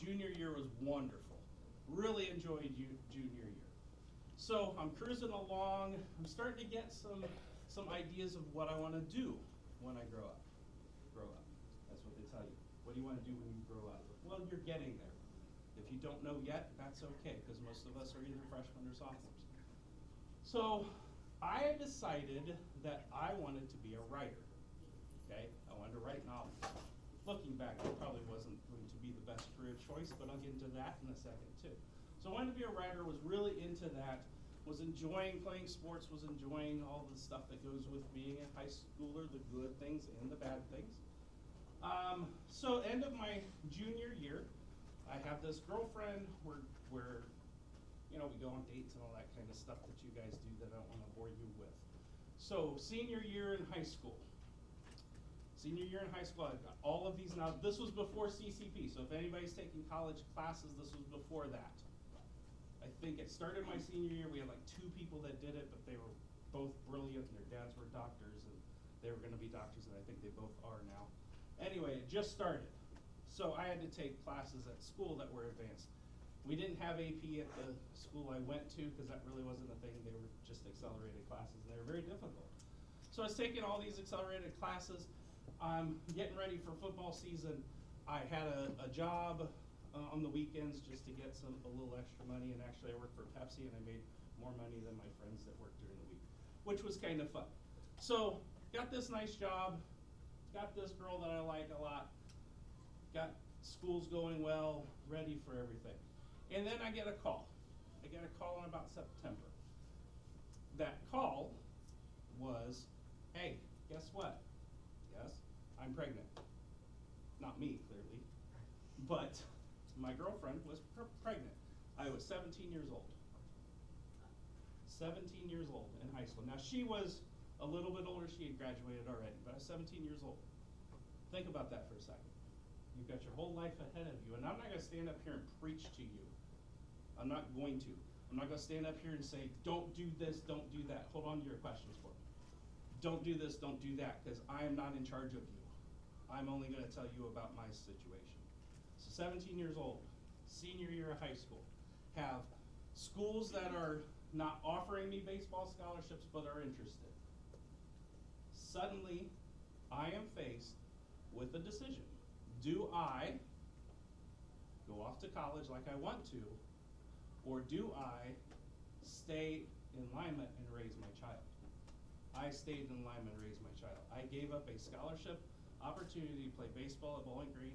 Junior year was wonderful. Really enjoyed junior year. So I'm cruising along. I'm starting to get some ideas of what I want to do when I grow up. Grow up. That's what they tell you. What do you want to do when you grow up? Well, you're getting there. If you don't know yet, that's okay, because most of us are either freshmen or sophomores. So I had decided that I wanted to be a writer. Okay, I wanted to write novels. Looking back, it probably wasn't going to be the best career choice, but I'll get into that in a second too. So I wanted to be a writer, was really into that, was enjoying playing sports, was enjoying all the stuff that goes with being a high schooler, the good things and the bad things. So end of my junior year, I have this girlfriend, we're you know, we go on dates and all that kind of stuff that you guys do that I don't want to bore you with. So senior year in high school. Senior year in high school, I've got all of these now. This was before CCP, so if anybody's taking college classes, this was before that. I think it started my senior year, we had like 2 people that did it, but they were both brilliant, and their dads were doctors, and they were gonna be doctors, and I think they both are now. Anyway, it just started. So I had to take classes at school that were advanced. We didn't have AP at the school I went to, because that really wasn't a thing, they were just accelerated classes, and they were very difficult. So I was taking all these accelerated classes, I'm getting ready for football season. I had a job on the weekends just to get a little extra money, and actually I worked for Pepsi and I made more money than my friends that worked during the week, which was kind of fun. So got this nice job, got this girl that I like a lot, got school's going well, ready for everything. And then I get a call. I get a call in about September. That call was, hey, guess what? Yes, I'm pregnant. Not me, clearly, but my girlfriend was pregnant. I was 17 years old. 17 years old in high school. Now she was a little bit older, she had graduated already, but I was 17 years old. Think about that for a second. You've got your whole life ahead of you, and I'm not gonna stand up here and preach to you. I'm not going to. I'm not gonna stand up here and say, don't do this, don't do that. Hold on to your questions for me. Don't do this, don't do that, because I am not in charge of you. I'm only gonna tell you about my situation. So 17 years old, senior year of high school, have schools that are not offering me baseball scholarships but are interested. Suddenly, I am faced with a decision. Do I go off to college like I want to, or do I stay in Lima and raise my child? I stayed in Lima and raised my child. I gave up a scholarship opportunity to play baseball at Bowling Green,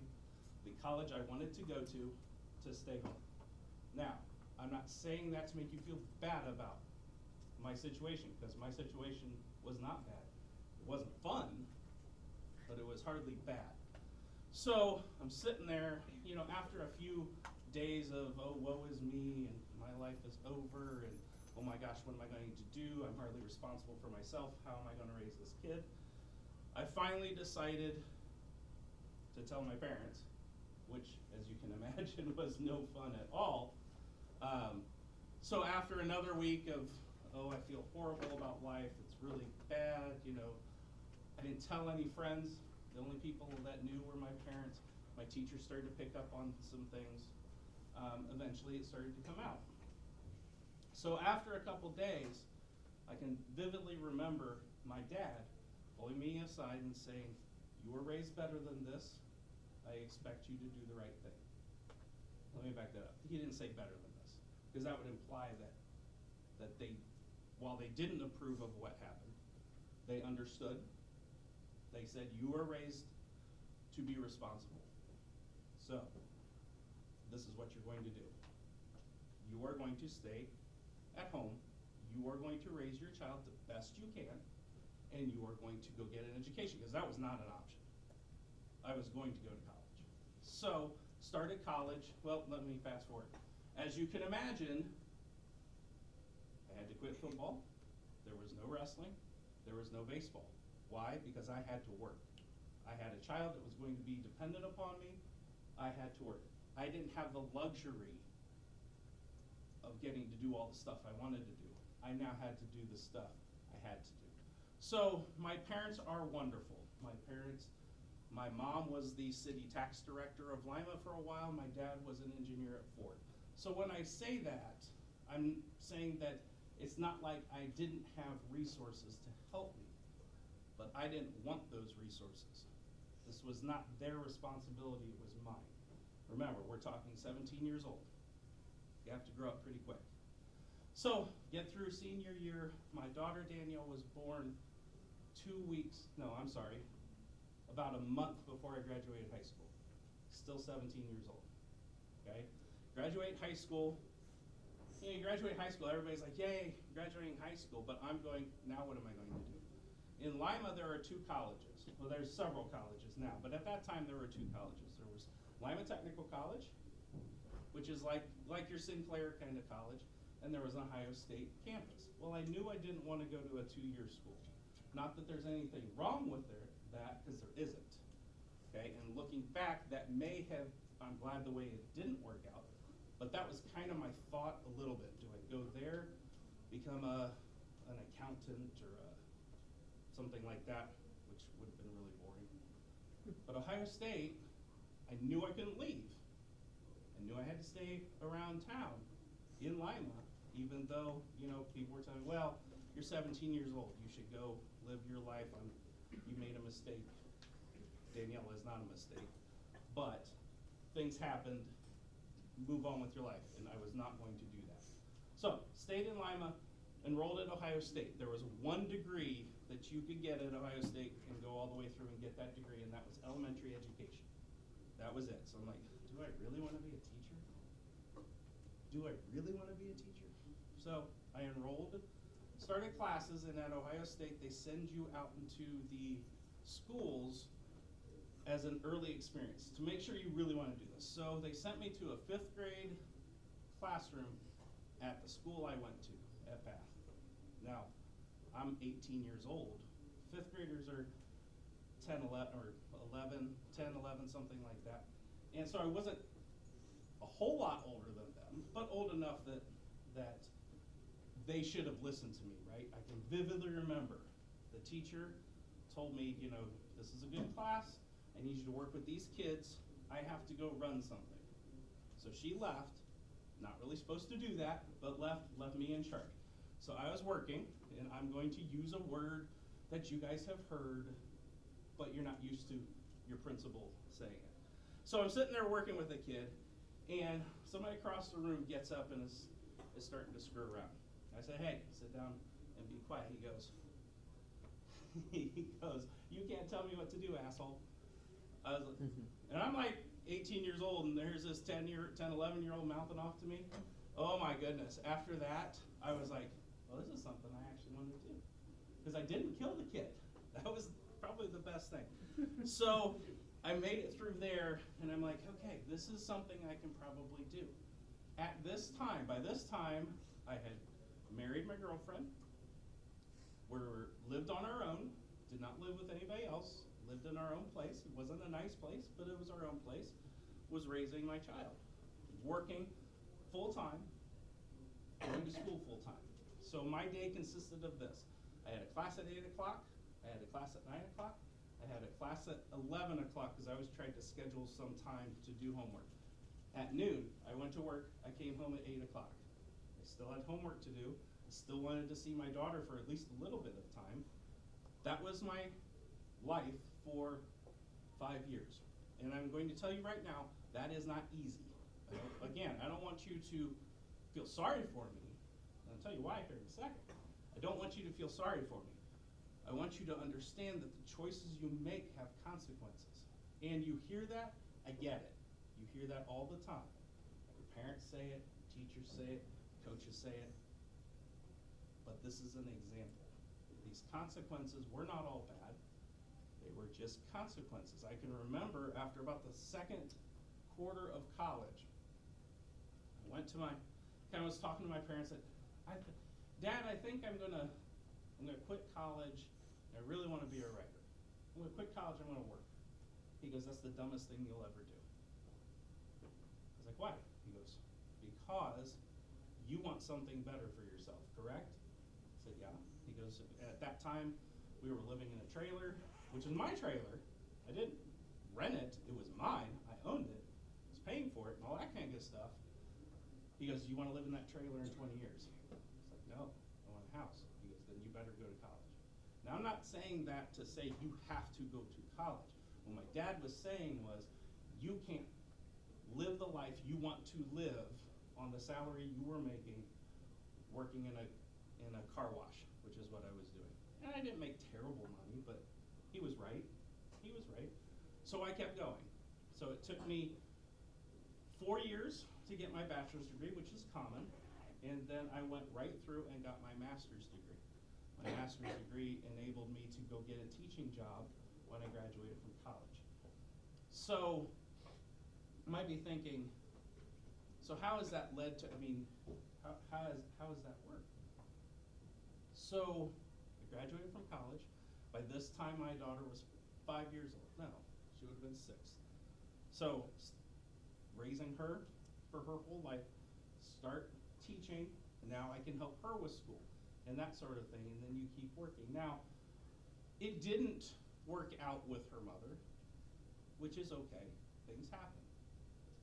the college I wanted to go to stay home. Now, I'm not saying that to make you feel bad about my situation, because my situation was not bad. It wasn't fun, but it was hardly bad. So I'm sitting there, you know, after a few days of, oh, woe is me, and my life is over, and oh my gosh, what am I going to do? I'm hardly responsible for myself. How am I going to raise this kid? I finally decided to tell my parents, which, as you can imagine, was no fun at all. So after another week of, oh, I feel horrible about life, it's really bad, you know, I didn't tell any friends. The only people that knew were my parents. My teacher started to pick up on some things. Eventually it started to come out. So after a couple days, I can vividly remember my dad pulling me aside and saying, you were raised better than this. I expect you to do the right thing. Let me back that up. He didn't say better than this, because that would imply that they, while they didn't approve of what happened, they understood. They said, you were raised to be responsible. So, this is what you're going to do. You are going to stay at home. You are going to raise your child the best you can, and you are going to go get an education, because that was not an option. I was going to go to college. So, started college. Well, let me fast forward. As you can imagine, I had to quit football. There was no wrestling. There was no baseball. Why? Because I had to work. I had a child that was going to be dependent upon me. I had to work. I didn't have the luxury of getting to do all the stuff I wanted to do. I now had to do the stuff I had to do. So my parents are wonderful. My parents My mom was the city tax director of Lima for a while. My dad was an engineer at Ford. So when I say that, I'm saying that it's not like I didn't have resources to help me, but I didn't want those resources. This was not their responsibility, it was mine. Remember, we're talking 17 years old. You have to grow up pretty quick. So, get through senior year, my daughter Danielle was born about a month before I graduated high school. Still 17 years old, okay? Graduate high school, you graduate high school, everybody's like, yay, graduating high school, but I'm going, now what am I going to do? In Lima, there are 2 colleges. Well, there's several colleges now, but at that time, there were 2 colleges. There was Lima Technical College, which is like your Sinclair kind of college, and there was an Ohio State campus. Well, I knew I didn't want to go to a 2-year school. Not that there's anything wrong with that, because there isn't. Okay, and looking back, that may have, I'm glad the way it didn't work out, but that was kind of my thought a little bit. Do I go there, become an accountant or something like that, which would have been really boring. But Ohio State, I knew I couldn't leave. I knew I had to stay around town in Lima, even though, people were telling me, well, you're 17 years old, you should go live your life. You made a mistake. Danielle is not a mistake. But things happened, move on with your life, and I was not going to do that. So, stayed in Lima, enrolled at Ohio State. There was 1 degree that you could get at Ohio State and go all the way through and get that degree, and that was elementary education. That was it. So I'm like, do I really want to be a teacher? Do I really want to be a teacher? So I enrolled, started classes, and at Ohio State, they send you out into the schools as an early experience to make sure you really want to do this. So they sent me to a 5th grade classroom at the school I went to at Bath. Now, I'm 18 years old. 5th graders are 10, 11, or 11, 10, 11, something like that. And so I wasn't a whole lot older than them, but old enough that they should have listened to me, right? I can vividly remember the teacher told me, this is a good class. I need you to work with these kids. I have to go run something. So she left, not really supposed to do that, but left me in charge. So I was working, and I'm going to use a word that you guys have heard, but you're not used to your principal saying it. So I'm sitting there working with a kid, and somebody across the room gets up and is starting to screw around. I say, hey, sit down and be quiet. He goes, you can't tell me what to do, asshole. And I'm like 18 years old, and there's this 10, 11-year-old mouthing off to me. Oh my goodness. After that, I was like, well, this is something I actually want to do. Because I didn't kill the kid. That was probably the best thing. So I made it through there, and I'm like, okay, this is something I can probably do. By this time, I had married my girlfriend. We lived on our own, did not live with anybody else, lived in our own place. It wasn't a nice place, but it was our own place. Was raising my child, working full-time, going to school full-time. So my day consisted of this. I had a class at 8 o'clock, I had a class at 9 o'clock, I had a class at 11 o'clock because I was trying to schedule some time to do homework. At noon, I went to work, I came home at 8 o'clock. I still had homework to do, I still wanted to see my daughter for at least a little bit of time. That was my life for 5 years. And I'm going to tell you right now, that is not easy. Again, I don't want you to feel sorry for me. And I'll tell you why here in a second. I don't want you to feel sorry for me. I want you to understand that the choices you make have consequences. And you hear that, I get it. You hear that all the time. Your parents say it, teachers say it, coaches say it. But this is an example. These consequences were not all bad. They were just consequences. I can remember after about the 2nd quarter of college, I was talking to my parents, said, Dad, I think I'm gonna quit college. I really want to be a writer. I'm gonna quit college, I'm gonna work. He goes, that's the dumbest thing you'll ever do. I was like, why? He goes, because you want something better for yourself, correct? I said, yeah. He goes, at that time, we were living in a trailer, which is my trailer. I didn't rent it, it was mine, I owned it, was paying for it and all that kind of good stuff. He goes, you wanna live in that trailer in 20 years? It's like, no, I want a house. He goes, then you better go to college. Now I'm not saying that to say you have to go to college. What my dad was saying was, you can't live the life you want to live on the salary you were making working in a car wash, which is what I was doing. And I didn't make terrible money, but he was right. He was right. So I kept going. So it took me 4 years to get my bachelor's degree, which is common, and then I went right through and got my master's degree. My master's degree enabled me to go get a teaching job when I graduated from college. So you might be thinking, so how has that led to, how has that worked? So I graduated from college. By this time my daughter was 5 years old. No, she would have been 6. So raising her for her whole life, start teaching, now I can help her with school and that sort of thing, and then you keep working. Now, it didn't work out with her mother, which is okay, things happen.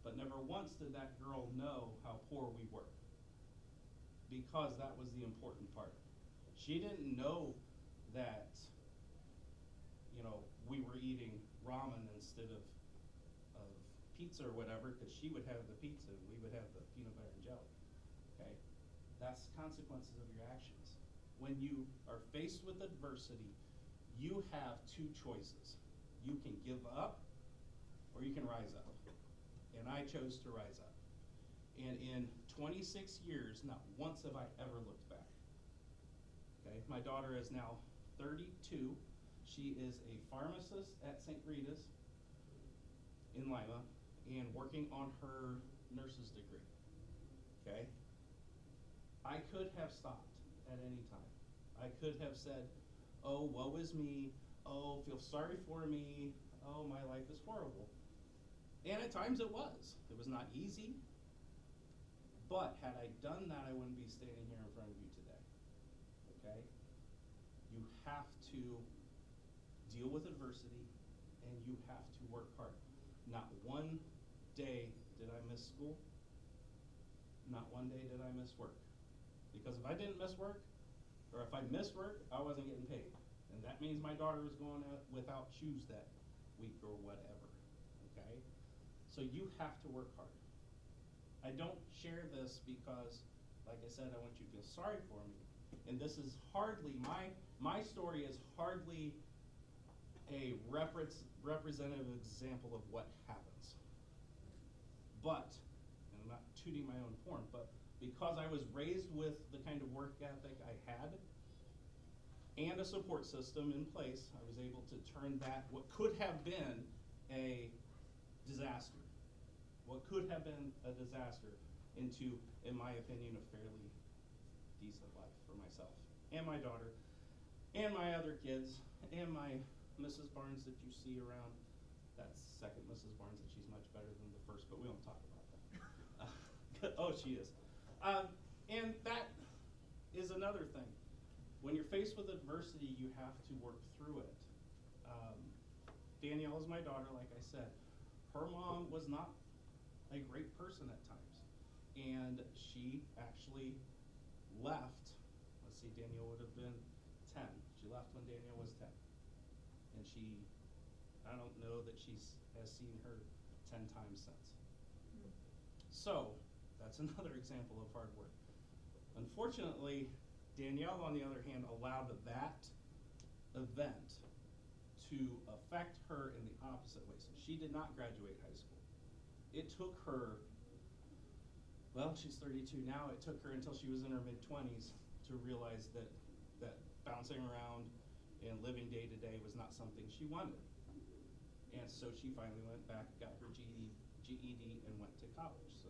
But never once did that girl know how poor we were, because that was the important part. She didn't know that, we were eating ramen instead of pizza or whatever, because she would have the pizza and we would have the peanut butter and jelly, okay? That's consequences of your actions. When you are faced with adversity, you have 2 choices. You can give up or you can rise up. And I chose to rise up. And in 26 years, not once have I ever looked back. Okay, my daughter is now 32. She is a pharmacist at St. Rita's in Lima and working on her nurse's degree. Okay? I could have stopped at any time. I could have said, oh, woe is me. Oh, feel sorry for me. Oh, my life is horrible. And at times it was. It was not easy. But had I done that, I wouldn't be standing here in front of you today. Okay? You have to deal with adversity, and you have to work hard. Not one day did I miss school. Not one day did I miss work. Because if I didn't miss work, or if I missed work, I wasn't getting paid. And that means my daughter was going out without shoes that week or whatever, okay? So you have to work hard. I don't share this because, like I said, I want you to feel sorry for me. And this is hardly, my story is hardly a representative example of what happens. But, and I'm not tooting my own horn, but because I was raised with the kind of work ethic I had and a support system in place, I was able to turn that, what could have been a disaster, what could have been a disaster, into, in my opinion, a fairly decent life for myself and my daughter and my other kids and my Mrs. Barnes that you see around. That's second Mrs. Barnes, and she's much better than the first, but we won't talk about that. Oh, she is. And that is another thing. When you're faced with adversity, you have to work through it. Danielle is my daughter, like I said. Her mom was not a great person at times. And she actually left, let's see, Danielle would have been 10. She left when Danielle was 10. And I don't know that has seen her 10 times since. So, that's another example of hard work. Unfortunately, Danielle, on the other hand, allowed that event to affect her in the opposite way. So she did not graduate high school. It took her, well, she's 32 now, it took her until she was in her mid-20s to realize that bouncing around and living day to day was not something she wanted. And so she finally went back, got her GED, and went to college. So